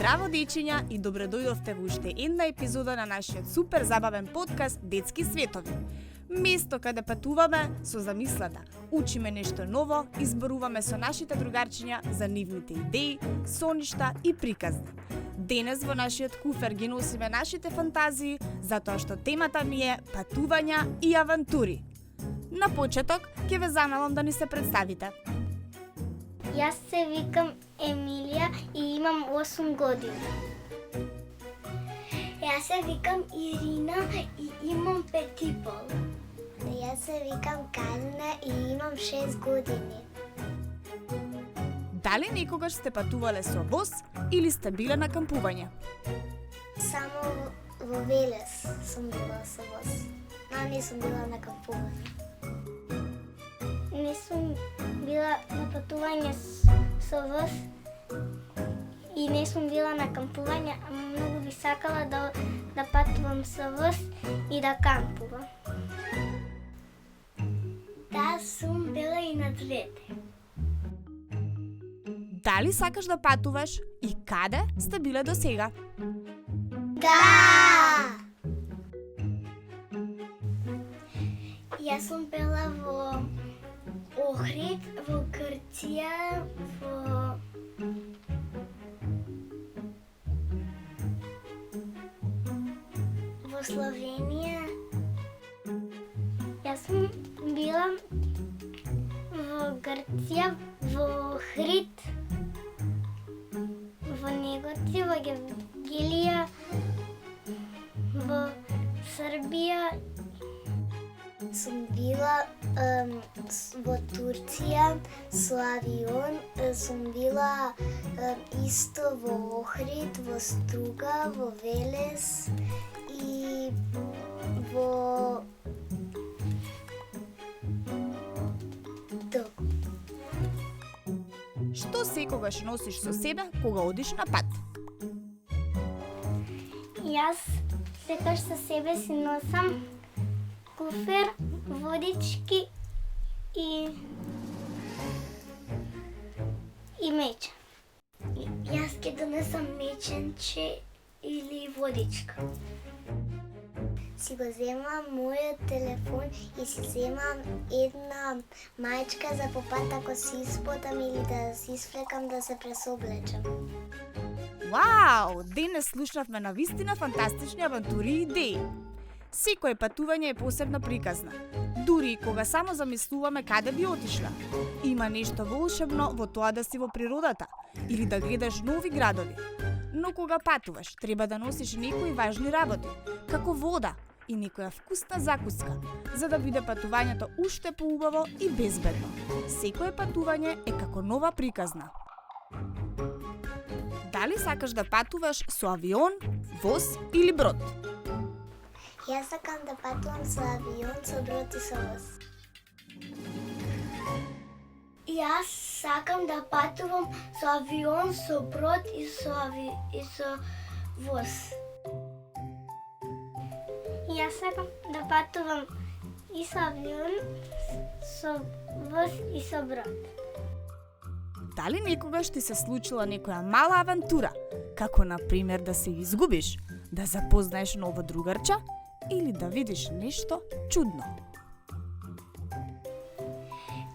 Здраво дечиња и добро дојдовте во уште една епизода на нашиот супер забавен подкаст Детски светови. Место каде патуваме со замислата, учиме нешто ново, изборуваме со нашите другарчиња за нивните идеи, соништа и приказни. Денес во нашиот куфер ги носиме нашите фантазии, затоа што темата ми е патувања и авантури. На почеток ќе ве замолам да ни се представите. Јас се викам Емилија и имам 8 години. Јас се викам Ирина и имам 5,5. Јас се викам Карина и имам 6 години. Дали некогаш сте патувале со воз или сте биле на кампување? Само во Велес сум била со воз, но не сум била на кампување. Не сум била на патување со воз и не сум била на кампување, а многу би сакала да патувам со воз и да кампувам. Да, сум била и на двете. Дали сакаш да патуваш и каде сте биле до сега? Да! Јас сум била во Охрид, во Грција, во Словенија. Јас сум била во Грција, во Охрид, во Неготин, во Гевгелија, во Србија. Сум била во Турција со авион, сум била исто во Охрид, во Струга, во Велес и во Долго. Што секогаш носиш со себе кога одиш на пат? Јас секогаш со себе си носам куфер, водички и меч. Јас ќе донесам меченче или водичка. Си го земам мојот телефон и си земам една мајчка за по пат ако се испотам или да се исфлекам да се пресоблечам. Вау! Денес слушнавме на вистина фантастични авантури и идеи. Секое патување е посебно приказна. Дури и кога само замислуваме каде би отишла. Има нешто волшебно во тоа да си во природата или да гледаш нови градови. Но кога патуваш, треба да носиш некои важни работи, како вода и некоја вкусна закуска, за да биде патувањето уште поубаво и безбедно. Секое патување е како нова приказна. Дали сакаш да патуваш со авион, воз или брод? Јас сакам да патувам со авион, со брод и со воз. Јас сакам да патувам со авион, со брод и со воз. Јас сакам да патувам и со авион, со воз и со брод. Дали некогаш ти се случила некоја мала авантура, како на пример да се изгубиш, да запознаеш ново другарче или да видиш нешто чудно?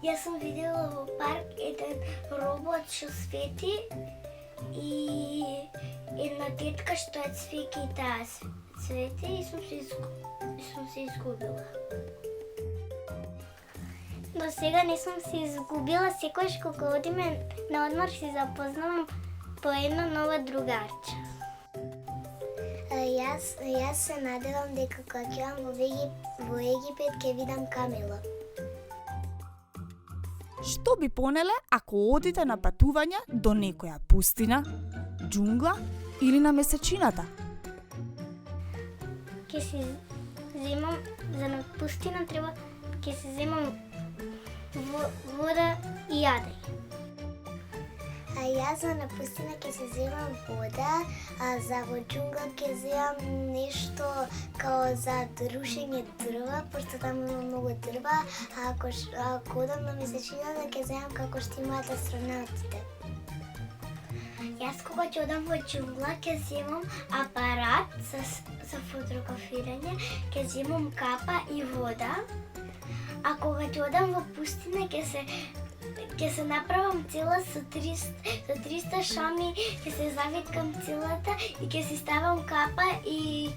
Јас сум видела во парк еден робот што свети и една тетка што ја цвеки и таа свети и сум се изгубила. До сега не сум се изгубила, секогаш кога одиме на одмор си запознавам по едно ново другарче. Јас се надевам дека кога ќе во Египет ќе видам камела. Што би понеле ако одите на патување до некоја пустина, џунгла или на месечината? Ќе си земам за на пустина ќе си земам вода и јаде. А јас за на пустина ќе се земам вода, а за во џунгла ќе земам нешто као за рушење дрва, пошто таму има многу дрва, а ако одам на месечината ќе земам како што имаат астронавтите. Јас кога ќе одам во џунгла, ќе земам апарат за фотографирање, ќе земам капа и вода. А кога ќе одам во пустина, ќе се направам цела со 300 шами, ќе се завиткам целата и ќе си ставам капа и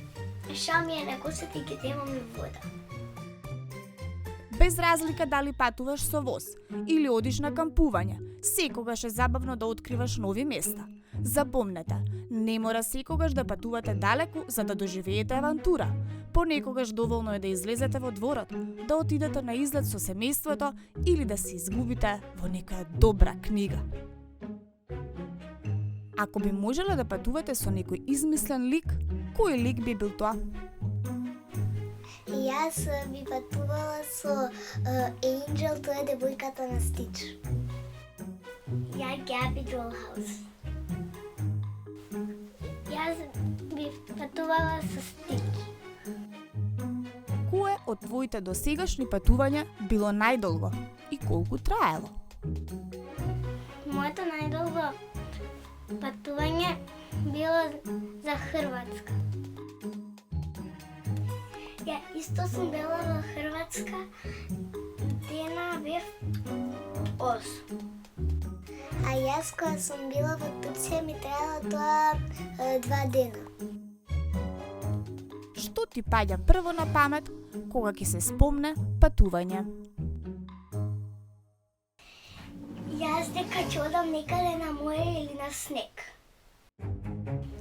шамија на косата и ќе земам и вода. Без разлика дали патуваш со воз или одиш на кампување, секогаш е забавно да откриваш нови места. Запомнете, не мора секогаш да патувате далеку за да доживеете авантура. Понекогаш доволно е да излезете во дворот, да отидете на излет со семејството или да се изгубите во некоја добра книга. Ако би можеле да патувате со некој измислен лик, кој лик би бил тоа? Јас би патувала со Angel, тоа е девојката на Стич. Ја Габи Долхаус. Јас би патувала со Стич. Кое од твоите досегашни патувања било најдолго и колку траело? Моето најдолго патување било за Хрватска. Ја исто сум била во Хрватска, дена бев 8. А јас кога сум била во Турција ми траело тоа 2 дена. Што ти паѓа прво на памет кога ќе се спомне патување? Јас дека ќе одам некаде на море или на снег.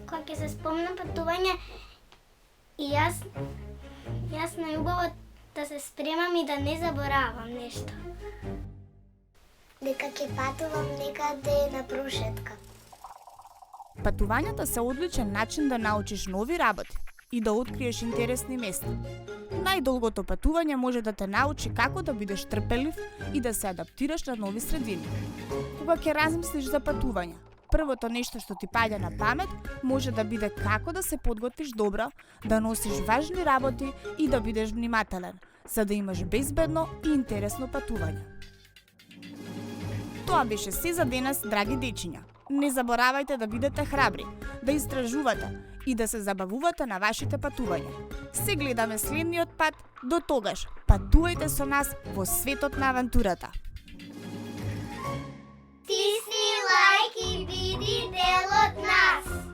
Кога ќе се спомнам патување и јас најубаво да се спремам и да не заборавам нешто. Дека ќе патувам некаде на прошетка. Патувањата се одличен начин да научиш нови работи и да откриеш интересни места. Најдолгото патување може да те научи како да бидеш трпелив и да се адаптираш на нови средини. Кога ќе размислиш за патување, првото нешто што ти паѓа на памет може да биде како да се подготвиш добро, да носиш важни работи и да бидеш внимателен, за да имаш безбедно и интересно патување. Тоа беше се за денес, драги дечиња. Не заборавајте да бидете храбри, да истражувате и да се забавувате на вашите патувања. Се гледаме следниот пат, до тогаш патувајте со нас во светот на авантурата. Стисни лайк и биди дел од нас!